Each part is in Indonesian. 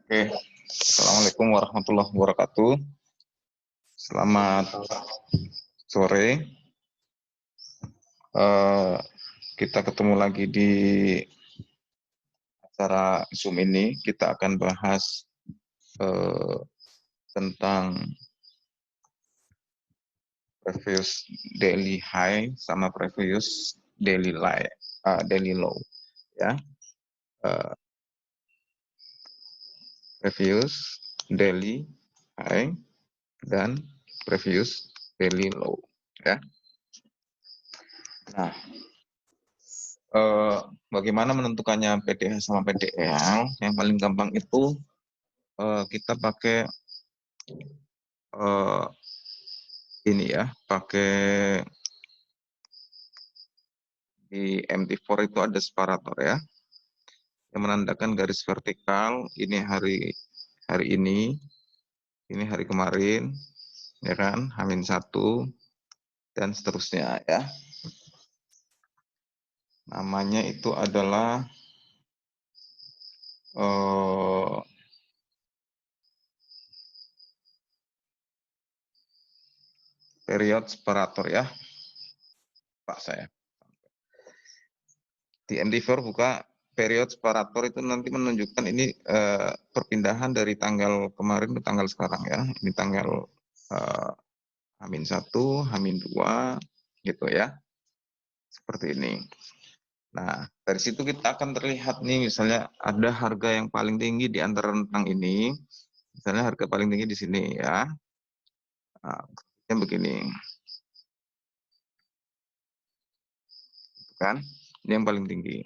Oke, Assalamualaikum warahmatullahi wabarakatuh. Selamat sore. Eh, kita ketemu lagi di acara Zoom ini. Kita akan bahas eh, tentang previous daily high sama previous daily low. Ya, Eh, previous daily high dan previous daily low. Ya. Nah, bagaimana menentukannya PDH sama PDL? Yang paling gampang itu kita pakai uh, ini ya, pakai di MT4 itu ada separator ya, yang menandakan garis vertikal. Ini hari ini hari kemarin, ya kan, H-1 dan seterusnya ya. Namanya itu adalah period separator ya, Pak saya. Di MT4 buka period separator itu nanti menunjukkan ini perpindahan dari tanggal kemarin ke tanggal sekarang ya. Ini tanggal H-1, H-2 gitu ya. Seperti ini. Nah, dari situ kita akan terlihat nih misalnya ada harga yang paling tinggi di antara rentang ini. Misalnya harga paling tinggi di sini ya. Nah, yang begini. Kan? Ini yang paling tinggi.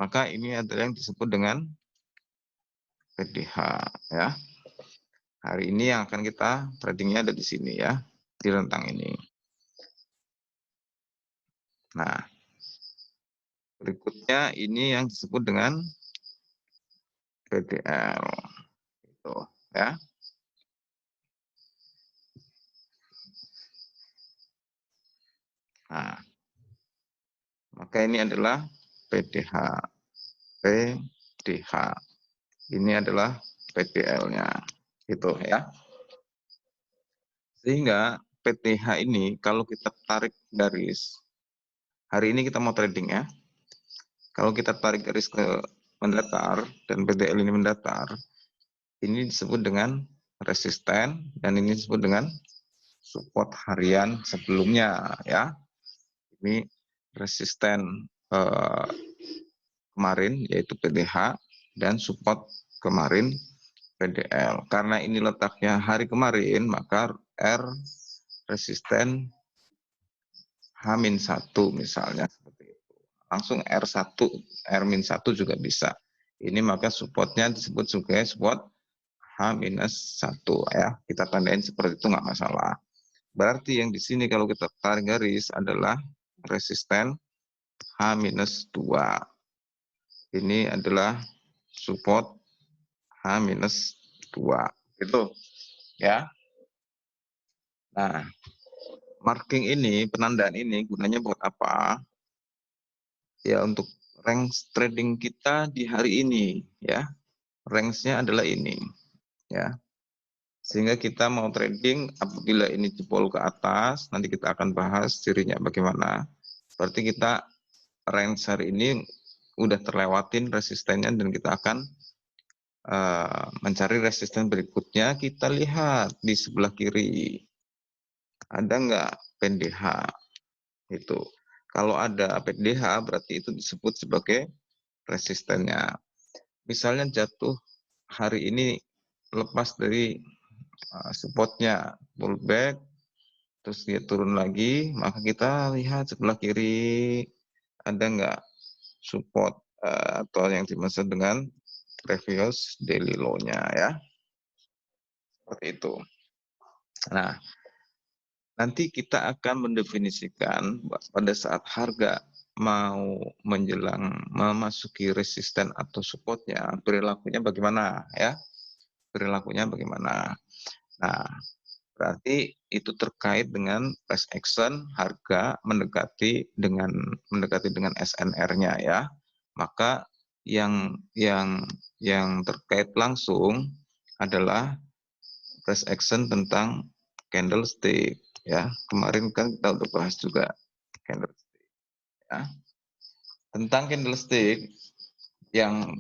Maka ini adalah yang disebut dengan PDH ya. Hari ini yang akan kita tradingnya ada di sini ya, di rentang ini. Nah, berikutnya ini yang disebut dengan PDL. Gitu, ya. Nah, maka ini adalah PDH. PDH. Ini adalah PDL-nya. Gitu ya. Sehingga PTH ini kalau kita tarik garis, hari ini kita mau trading ya. Kalau kita tarik garis ke mendatar dan PDL ini mendatar, ini disebut dengan resisten dan ini disebut dengan support harian sebelumnya ya. Ini resisten kemarin yaitu PDH dan support kemarin PDL. Karena ini letaknya hari kemarin, maka R resisten H-1 misalnya seperti itu. Langsung R1, R-1 juga bisa. Ini maka supportnya disebut sebagai support H-1 ya. Kita tandain seperti itu nggak masalah. Berarti yang di sini kalau kita tarik garis adalah resisten H-2. Ini adalah support H-2. Itu ya. Nah, marking ini, penandaan ini gunanya buat apa? Ya untuk range trading kita di hari ini ya. Range-nya adalah ini ya. Sehingga kita mau trading apabila ini jebol ke atas, nanti kita akan bahas cirinya bagaimana. Berarti kita range hari ini udah terlewatin resistennya dan kita akan mencari resisten berikutnya. Kita lihat di sebelah kiri ada nggak PDH itu. Kalau ada PDH berarti itu disebut sebagai resistennya. Misalnya jatuh hari ini lepas dari supportnya, pullback, terus dia turun lagi, maka kita lihat sebelah kiri ada nggak support atau yang dimaksud dengan previous daily low-nya ya. Seperti itu. Nah, nanti kita akan mendefinisikan pada saat harga mau menjelang memasuki resisten atau supportnya, perilakunya bagaimana ya. Perilakunya bagaimana. Nah, berarti itu terkait dengan price action harga mendekati dengan SNR-nya ya. Maka yang terkait langsung adalah price action tentang candlestick ya. Kemarin kan kita udah bahas juga candlestick ya. Tentang candlestick yang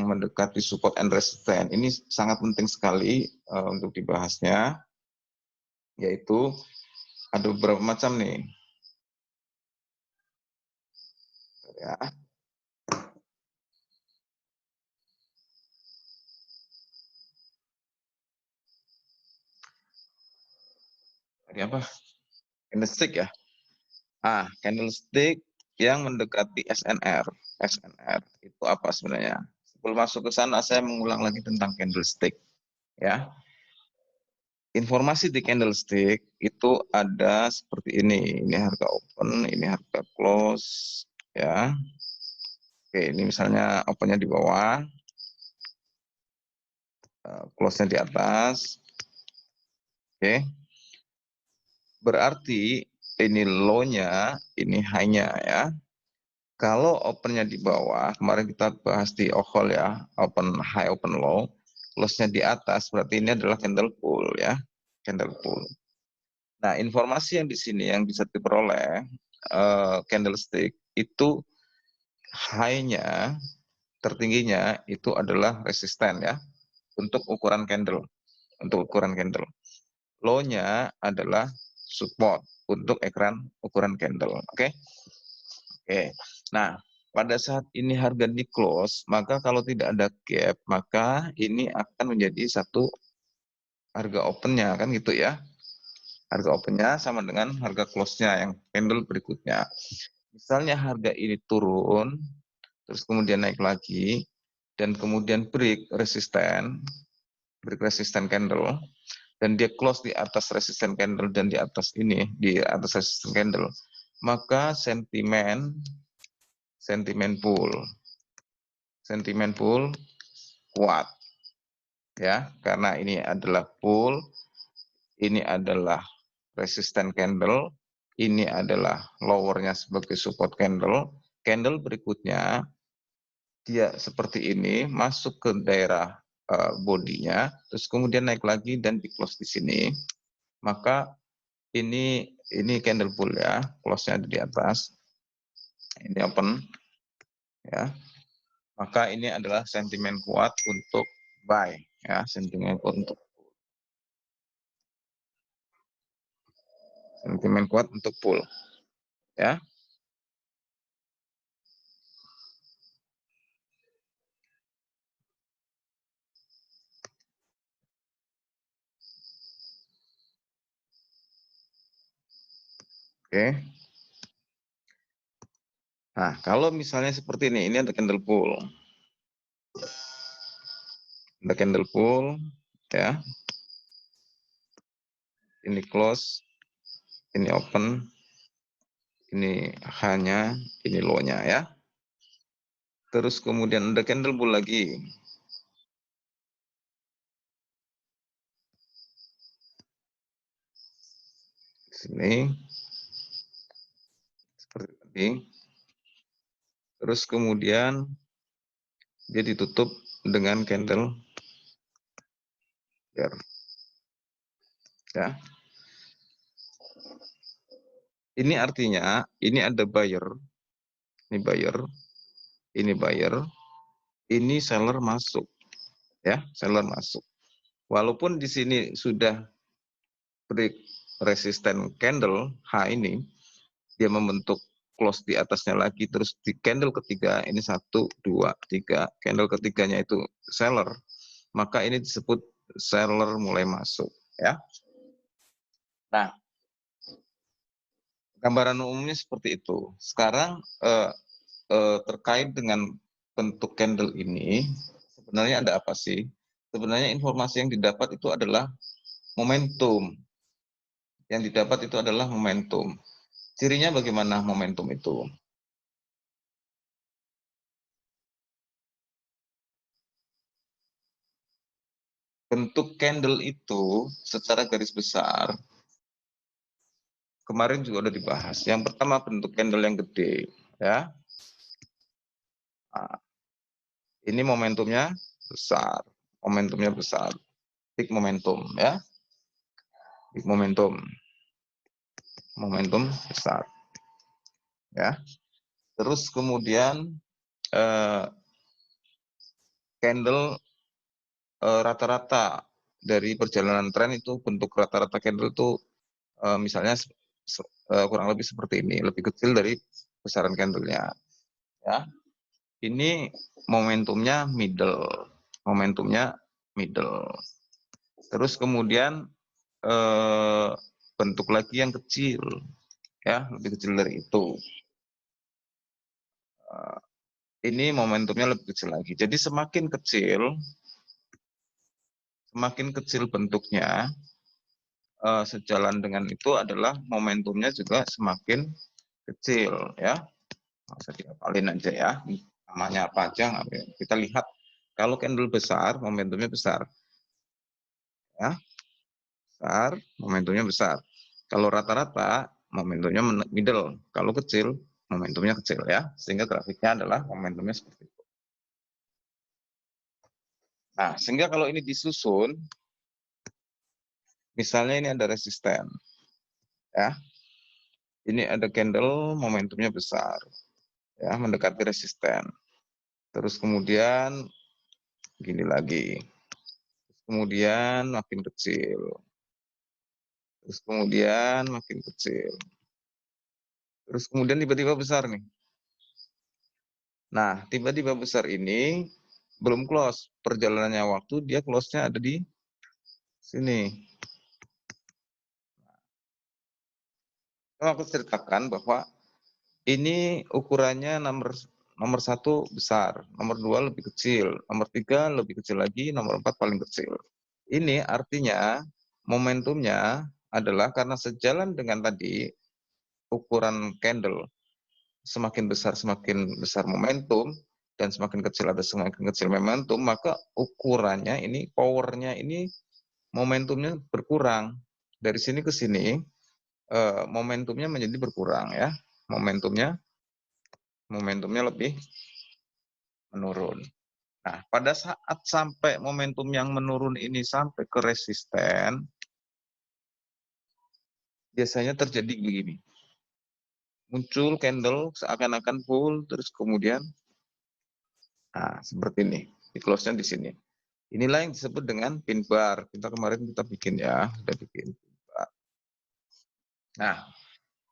mendekati support and resistance ini sangat penting sekali untuk dibahasnya, yaitu ada beberapa macam nih ya. Ini apa? Candlestick ya. Candlestick yang mendekati SNR. SNR itu apa sebenarnya? Sebelum masuk ke sana, saya mengulang lagi tentang candlestick ya. Informasi di candlestick itu ada seperti ini. Ini harga open, ini harga close ya. Oke, ini misalnya opennya di bawah, close-nya di atas. Oke. Berarti ini low-nya, ini high-nya ya. Kalau opennya di bawah, kemarin kita bahas di OHOL ya, open high, open low, close-nya di atas, berarti ini adalah candle pull ya, candle pull. Nah, informasi yang di sini yang bisa diperoleh candlestick itu high-nya, tertingginya itu adalah resisten ya, untuk ukuran candle, Low-nya adalah support untuk ukuran candle, oke? Oke. Nah, pada saat ini harga di close, maka kalau tidak ada gap, maka ini akan menjadi satu harga opennya, kan gitu ya. Harga opennya sama dengan harga close-nya yang candle berikutnya. Misalnya harga ini turun, terus kemudian naik lagi, dan kemudian break resisten candle, dan dia close di atas resisten candle dan di atas resisten candle, maka sentimen pull kuat ya, karena ini adalah pull, ini adalah resisten candle, ini adalah lowernya sebagai support candle berikutnya dia seperti ini masuk ke daerah bodinya, terus kemudian naik lagi dan di close di sini, maka ini candle pull ya, close-nya ada di atas, ini open ya. Maka ini adalah sentimen kuat untuk buy ya, sentimen kuat untuk pull ya. Oke. Nah, kalau misalnya seperti ini ada candle pull. Ada candle pull ya. Ini close, ini open, ini hanya, ini low-nya ya. Terus kemudian ada candle pull lagi. Sini seperti tadi. Terus kemudian dia ditutup dengan candle ya. Ini artinya ini ada buyer, ini buyer, ini buyer, ini seller masuk ya, seller masuk. Walaupun di sini sudah break resisten candle H ini, dia membentuk close di atasnya lagi, terus di candle ketiga ini 1, 2, 3, candle ketiganya itu seller, maka ini disebut seller mulai masuk ya. Nah, gambaran umumnya seperti itu. Sekarang terkait dengan bentuk candle ini, sebenarnya ada apa sih? Sebenarnya informasi yang didapat itu adalah momentum. Yang didapat itu adalah momentum. Cirinya bagaimana momentum itu? Bentuk candle itu secara garis besar, kemarin juga udah dibahas. Yang pertama bentuk candle yang gede, ya. Nah, ini momentumnya besar. Momentumnya besar. Peak momentum ya. Peak momentum. Momentum besar. Ya. Terus kemudian candle rata-rata dari perjalanan tren itu bentuk rata-rata candle itu misalnya kurang lebih seperti ini, lebih kecil dari besaran candlenya. Ya, ini momentumnya middle, momentumnya middle. Terus kemudian bentuk lagi yang kecil, ya lebih kecil dari itu. Ini momentumnya lebih kecil lagi. Jadi semakin kecil bentuknya, sejalan dengan itu adalah momentumnya juga semakin kecil ya. Nggak usah dihafalin aja ya, namanya apa aja. Kita lihat kalau candle besar momentumnya besar ya, besar momentumnya besar. Kalau rata-rata momentumnya middle, kalau kecil momentumnya kecil ya, sehingga grafiknya adalah momentumnya seperti itu. Nah, sehingga kalau ini disusun, misalnya ini ada resisten ya, ini ada candle momentumnya besar ya, mendekati resisten. Terus kemudian gini lagi. Kemudian makin kecil. Terus kemudian makin kecil. Terus kemudian tiba-tiba besar nih. Nah, tiba-tiba besar ini belum close. Perjalanannya waktu dia close-nya ada di sini. Aku ceritakan bahwa ini ukurannya nomor 1 besar, nomor 2 lebih kecil, nomor 3 lebih kecil lagi, nomor 4 paling kecil. Ini artinya momentumnya adalah karena sejalan dengan tadi ukuran candle, semakin besar momentum, dan semakin kecil ada semakin kecil momentum, maka ukurannya ini, powernya ini, momentumnya berkurang. Dari sini ke sini, momentumnya menjadi berkurang ya, momentumnya lebih menurun. Nah, pada saat sampai momentum yang menurun ini sampai ke resisten, biasanya terjadi begini. Muncul candle seakan-akan full, terus kemudian, nah seperti ini, di close-nya di sini. Inilah yang disebut dengan pin bar. Kita kemarin bikin ya, sudah bikin pin bar. Nah,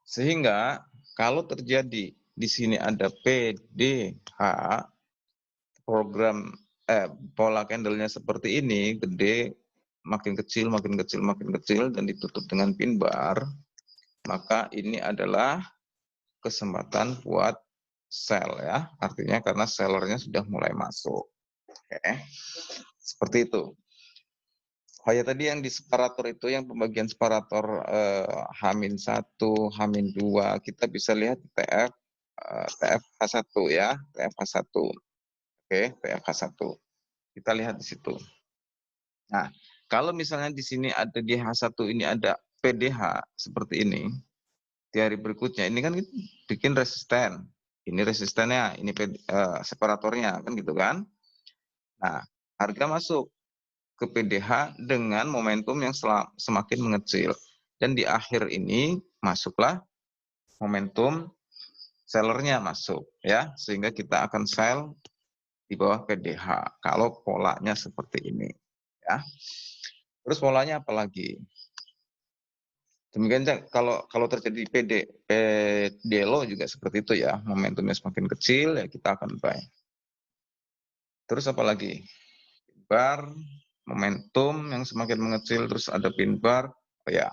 sehingga kalau terjadi di sini ada PDH, program pola candlenya seperti ini, gede, makin kecil, makin kecil, makin kecil, dan ditutup dengan pin bar, maka ini adalah kesempatan buat sell ya, artinya karena sellernya sudah mulai masuk. Oke, seperti itu. Oh ya, tadi yang di separator itu, yang pembagian separator H-1, H-2, kita bisa lihat TF, TFH1 ya, TFH1. Oke, TFH1. Kita lihat di situ. Nah, kalau misalnya di sini ada di H1 ini ada PDH seperti ini, di hari berikutnya ini kan bikin resisten. Ini resistennya, ini separatornya kan gitu kan. Nah, harga masuk ke PDH dengan momentum yang semakin mengecil. Dan di akhir ini masuklah momentum sellernya masuk ya, sehingga kita akan sell di bawah PDH kalau polanya seperti ini ya. Terus polanya apa lagi? Demikian kalau terjadi PDLO juga seperti itu ya, momentumnya semakin kecil ya kita akan buy. Terus apa lagi? Bar, momentum yang semakin mengecil, terus ada pin bar, oh ya.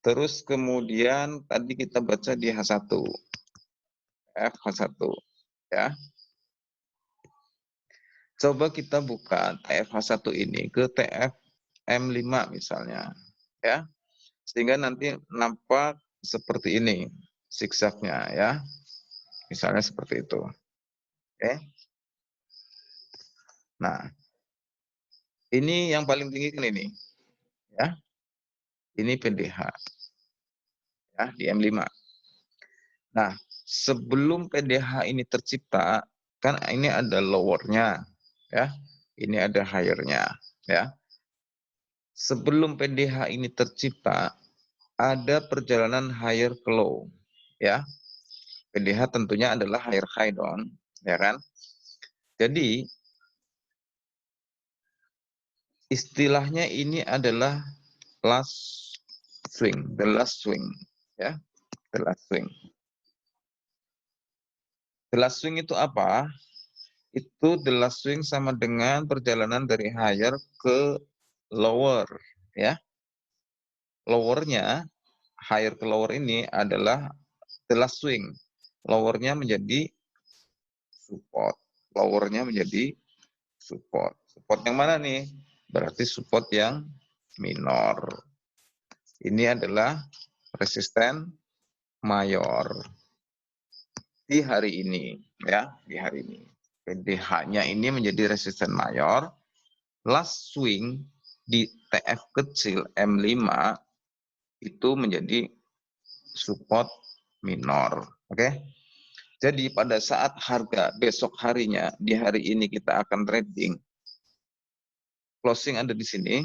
Terus kemudian tadi kita baca di H1, FH1 ya. Coba kita buka TFH1 ini ke TFM5 misalnya ya. Sehingga nanti nampak seperti ini zigzagnya ya. Misalnya seperti itu. Oke. Nah, ini yang paling tinggi kan ini ya. Ini PDH ya di M5. Nah, sebelum PDH ini tercipta, Kan ini ada lowernya, ya. Ini ada higher-nya, ya. Sebelum PDH ini tercipta, ada perjalanan higher ke low, ya. PDH tentunya adalah higher high dong, ya kan? Jadi istilahnya ini adalah last swing, the last swing, ya, the last swing. The last swing itu apa? Itu the last swing sama dengan perjalanan dari higher ke lower, ya. Lowernya, higher ke lower ini adalah the last swing. Lowernya menjadi support. Lowernya menjadi support. Support yang mana nih? Berarti support yang minor. Ini adalah resisten mayor di hari ini, ya, di hari ini. PDH-nya ini menjadi resisten mayor. Last swing di TF kecil M5 itu menjadi support minor. Oke. Jadi pada saat harga besok harinya di hari ini kita akan trading, closing ada di sini,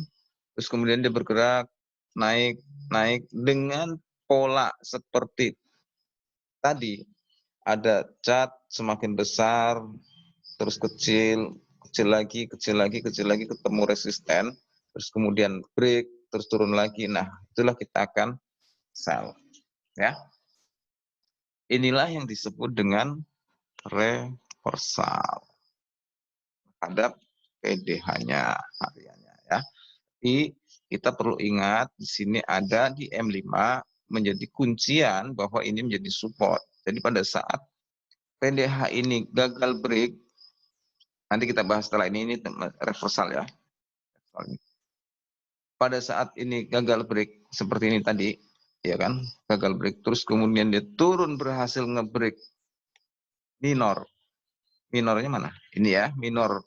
terus kemudian dia bergerak naik naik dengan pola seperti tadi, ada cat semakin besar terus kecil, kecil lagi, kecil lagi, kecil lagi, ketemu resisten, terus kemudian break, terus turun lagi. Nah, itulah kita akan sell, ya. Inilah yang disebut dengan reversal terhadap PDH-nya hariannya, ya. Tapi kita perlu ingat di sini ada di M5 menjadi kuncian bahwa ini menjadi support. Jadi pada saat PDH ini gagal break, nanti kita bahas setelah ini reversal, ya. Pada saat ini gagal break seperti ini tadi, ya kan, gagal break, terus kemudian dia turun berhasil ngebreak minor. Minornya mana? Ini ya, minor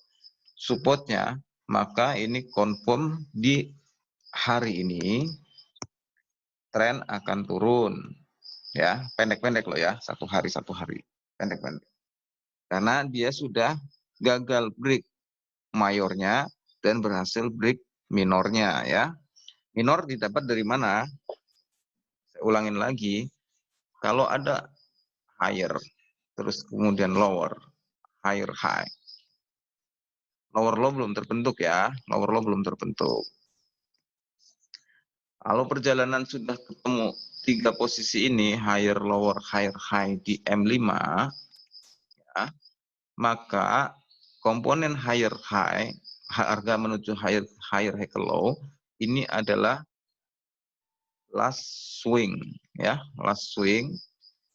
supportnya, maka ini confirm di hari ini tren akan turun, ya, pendek-pendek loh ya, satu hari, pendek-pendek. Karena dia sudah gagal break mayornya dan berhasil break minornya, ya. Minor didapat dari mana? Saya ulangin lagi, kalau ada higher, terus kemudian lower, higher high. Lower low belum terbentuk ya, lower low belum terbentuk. Kalau perjalanan sudah ketemu tiga posisi ini, higher, lower, higher, high di M5, ya, maka komponen higher high, harga menuju higher high ke low, ini adalah last swing, ya, last swing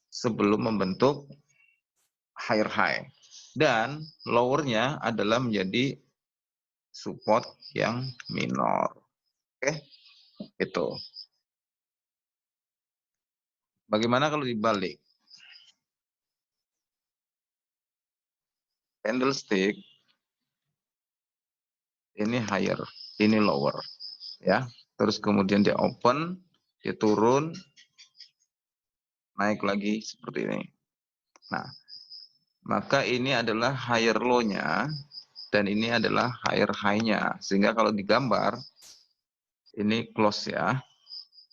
sebelum membentuk higher high. Dan lowernya adalah menjadi support yang minor. Oke, itu. Bagaimana kalau dibalik? Candlestick ini higher, ini lower, ya. Terus kemudian dia open, dia turun, naik lagi seperti ini. Nah, maka ini adalah higher low-nya dan ini adalah higher high-nya. Sehingga kalau digambar ini close ya.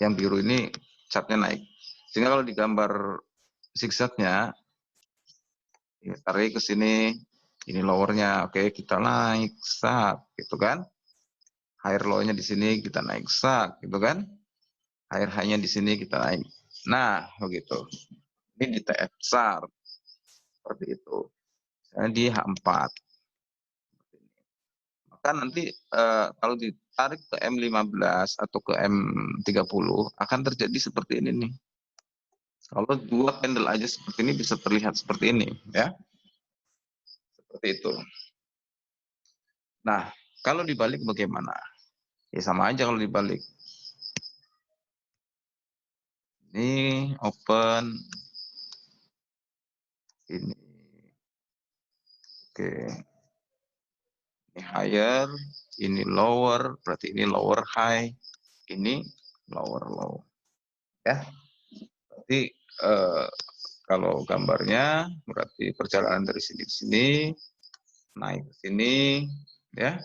Yang biru ini chartnya naik. Sehingga kalau digambar zigzagnya, ya, tarik ke sini, ini lowernya, oke, kita naik sak, gitu kan? Higher low-nya di sini kita naik sak, gitu kan? Higher high-nya di sini kita naik. Nah, begitu. Ini di TF besar, seperti itu. Misalnya di H4. Maka nanti kalau ditarik ke M15 atau ke M30 akan terjadi seperti ini nih. Kalau dua candle aja seperti ini bisa terlihat seperti ini, ya. Seperti itu. Nah, kalau dibalik bagaimana? Ya sama aja kalau dibalik. Ini open, ini, oke, ini higher, ini lower, berarti ini lower high, ini lower low, ya. Berarti Kalau gambarnya berarti perjalanan dari sini ke sini, naik ke sini, ya,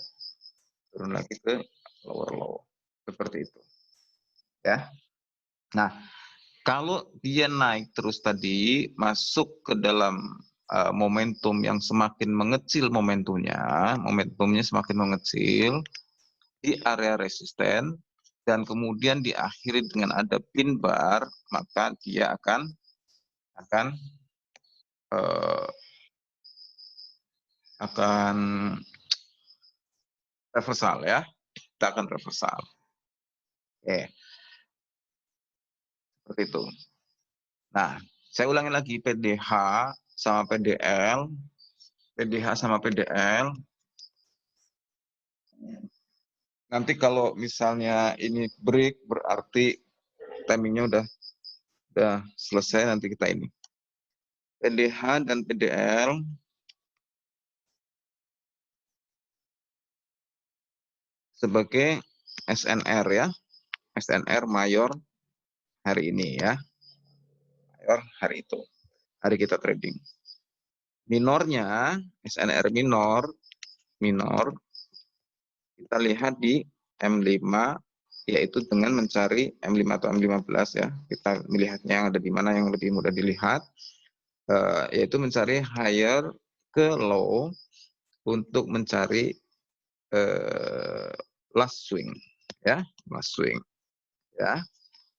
turun lagi ke lower low, seperti itu, ya. Nah, kalau dia naik terus tadi masuk ke dalam momentum yang semakin mengecil momentumnya semakin mengecil di area resisten dan kemudian diakhiri dengan ada pin bar, maka dia akan eh, akan reversal ya, kita akan reversal. Oke, seperti itu. Nah, saya ulangi lagi PDH sama PDL, PDH sama PDL. Nanti kalau misalnya ini break berarti timingnya udah selesai, nanti kita ini. PDH dan PDL sebagai SNR ya, SNR mayor hari ini ya, mayor hari itu, hari kita trading. Minornya, SNR minor kita lihat di M5, yaitu dengan mencari M5 atau M15 ya. Kita melihatnya yang ada di mana yang lebih mudah dilihat, yaitu mencari higher ke low untuk mencari last swing ya, last swing ya.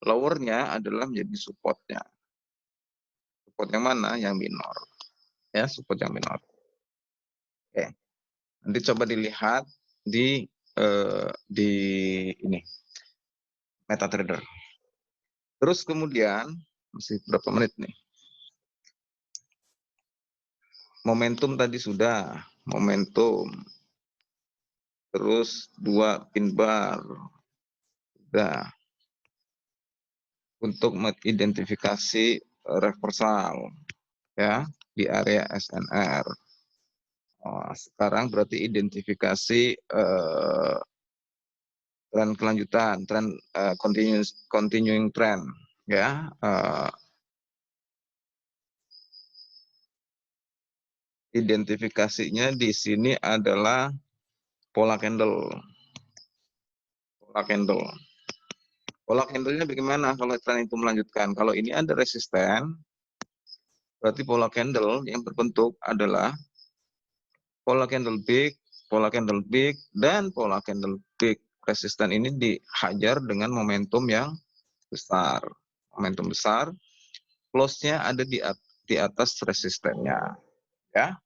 Lowernya adalah menjadi supportnya. Support yang mana? Yang minor ya, support yang minor. Oke, nanti coba dilihat di ini MetaTrader. Terus kemudian masih berapa menit nih? Momentum tadi sudah, momentum. Terus 2 pin bar. Sudah. Untuk mengidentifikasi reversal ya di area SNR. Oh, sekarang berarti identifikasi tren kelanjutan, tren continuing trend ya. Identifikasinya di sini adalah pola candle. Pola candle. Pola candle-nya bagaimana kalau tren itu melanjutkan? Kalau ini ada resisten, berarti pola candle yang berbentuk adalah pola candle big, dan pola candle big. Resisten ini dihajar dengan momentum yang besar. Momentum besar, close-nya ada di atas resistennya. Ya.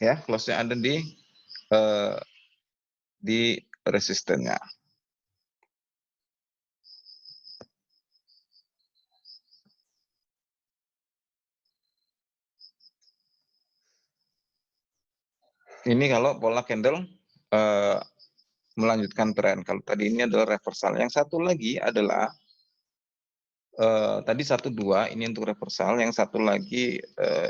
Ya, close-nya ada di resistennya. Ini kalau pola candle melanjutkan tren. Kalau tadi ini adalah reversal. Yang satu lagi adalah tadi 1-2 ini untuk reversal. Yang satu lagi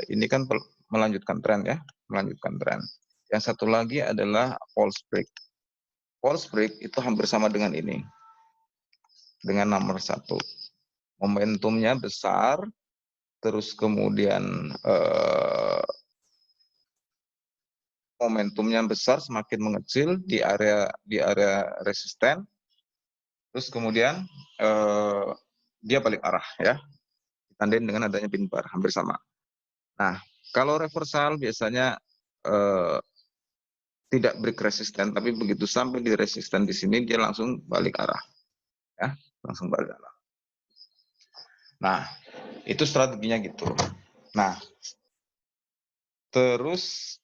ini kan melanjutkan tren ya, melanjutkan tren. Yang satu lagi adalah false break. False break itu hampir sama dengan ini, dengan nomor 1. Momentumnya besar, terus kemudian momentumnya besar semakin mengecil di area resisten, terus kemudian dia balik arah ya, ditandain dengan adanya pin bar, hampir sama. Nah, kalau reversal biasanya tidak break resisten, tapi begitu sampai di resisten di sini dia langsung balik arah ya, langsung balik arah. Nah, itu strateginya gitu. Nah, terus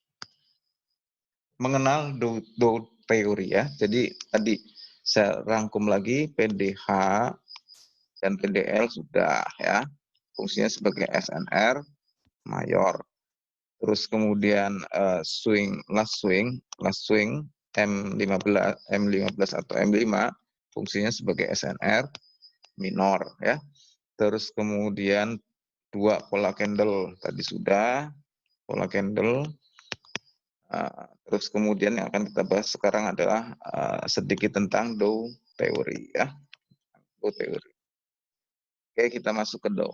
mengenal Dow teori ya. Jadi tadi saya rangkum lagi, PDH dan PDL sudah ya, fungsinya sebagai SNR mayor. terus kemudian last swing M15 atau M5 fungsinya sebagai SNR minor ya. Terus kemudian 2 pola candle tadi sudah pola candle. Terus kemudian yang akan kita bahas sekarang adalah sedikit tentang Dow teori ya. Dow teori. Oke, kita masuk ke Dow.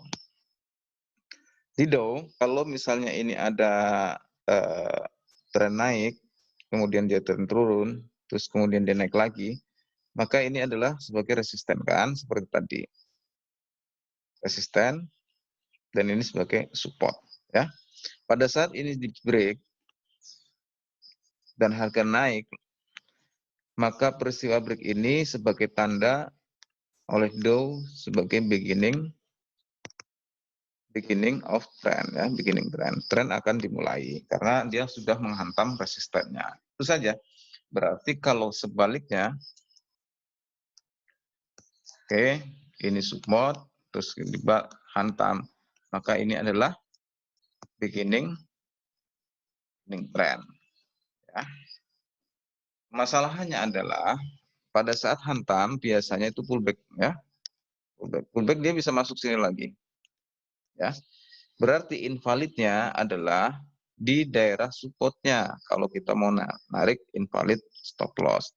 Di Dow, kalau misalnya ini ada tren naik, kemudian dia tren turun, terus kemudian dia naik lagi, maka ini adalah sebagai resisten kan, seperti tadi. Resisten, dan ini sebagai support. Ya. Pada saat ini di break, dan harga naik, maka peristiwa break ini sebagai tanda oleh Dow sebagai beginning of trend ya, beginning trend. Trend akan dimulai karena dia sudah menghantam resistennya. Itu saja. Berarti kalau sebaliknya, oke, ini support terus tiba hantam, maka ini adalah beginning trend ya. Masalahnya adalah pada saat hantam biasanya itu pullback ya. Pullback dia bisa masuk sini lagi. Ya. Berarti invalidnya adalah di daerah supportnya. Kalau kita mau narik invalid stop loss.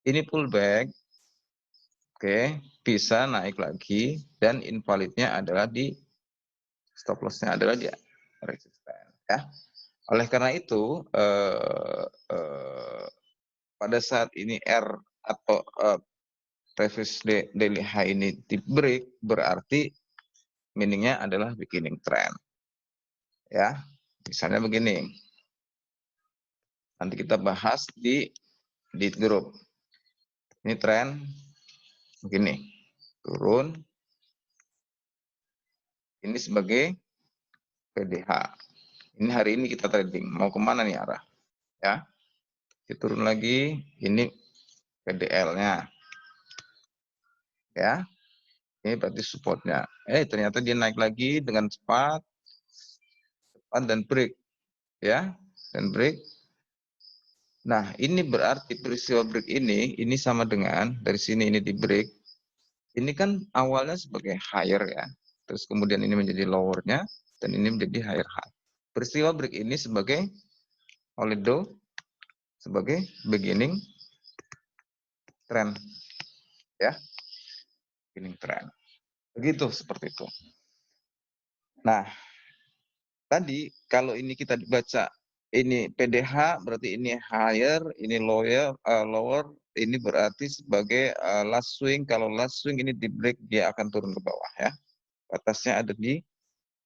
Ini pullback, oke, bisa naik lagi dan invalidnya adalah di stop lossnya adalah di resisten. Ya. Oleh karena itu, pada saat ini R atau previous daily high ini di break, berarti meaningnya adalah beginning trend. Ya, misalnya begini. Nanti kita bahas di grup. Ini tren begini, turun. Ini sebagai PDH. Ini hari ini kita trading. Mau kemana nih arah? Ya, kita turun lagi. Ini PDL-nya. Ya, ini berarti supportnya. Ternyata dia naik lagi dengan cepat dan break. Ya, dan break. Nah, ini berarti peristiwa break ini sama dengan dari sini ini di break. Ini kan awalnya sebagai higher ya. Terus kemudian ini menjadi lowernya dan ini menjadi higher high. Peristiwa break ini sebagai oleh Dow sebagai beginning trend ya. Beginning trend. Begitu seperti itu. Nah, tadi kalau ini kita baca ini PDH berarti ini higher, ini lower, ini berarti sebagai last swing. Kalau last swing ini di break dia akan turun ke bawah ya. Batasnya ada di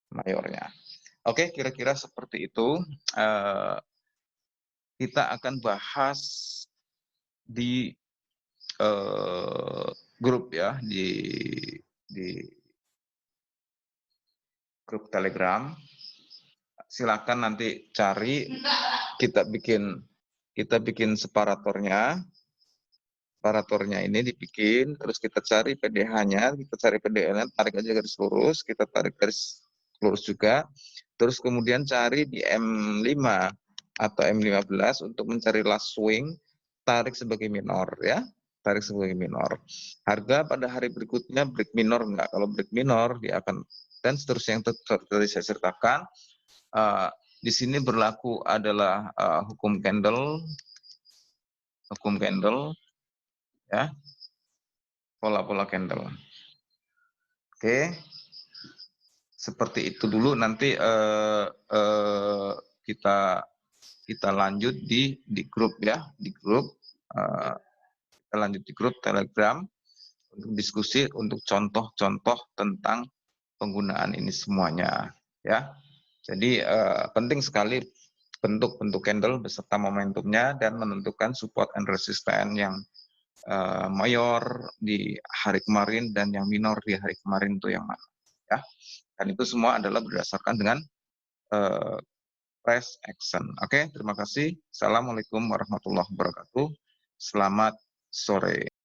mayornya. Oke, kira-kira seperti itu. Kita akan bahas di grup ya, di grup Telegram. Silakan nanti cari, kita bikin separatornya. Separatornya ini dibikin, terus kita cari PDH-nya, kita cari PDL-nya, tarik aja garis lurus, kita tarik garis lurus juga. Terus kemudian cari di M5 atau M15 untuk mencari last swing, tarik sebagai minor ya. Tarik sebagai minor. Harga pada hari berikutnya break minor enggak. Kalau break minor dia akan, dan seterusnya yang tadi saya ceritakan. Di sini berlaku adalah hukum candle ya, pola-pola candle. Oke, seperti itu dulu. Nanti kita lanjut di grup ya, di grup kita lanjut di grup Telegram untuk diskusi untuk contoh-contoh tentang penggunaan ini semuanya ya. Jadi penting sekali bentuk-bentuk candle beserta momentumnya dan menentukan support and resistance yang mayor di hari kemarin dan yang minor di hari kemarin itu yang mana ya. Dan itu semua adalah berdasarkan dengan price action. Oke, terima kasih. Assalamualaikum warahmatullahi wabarakatuh. Selamat sore.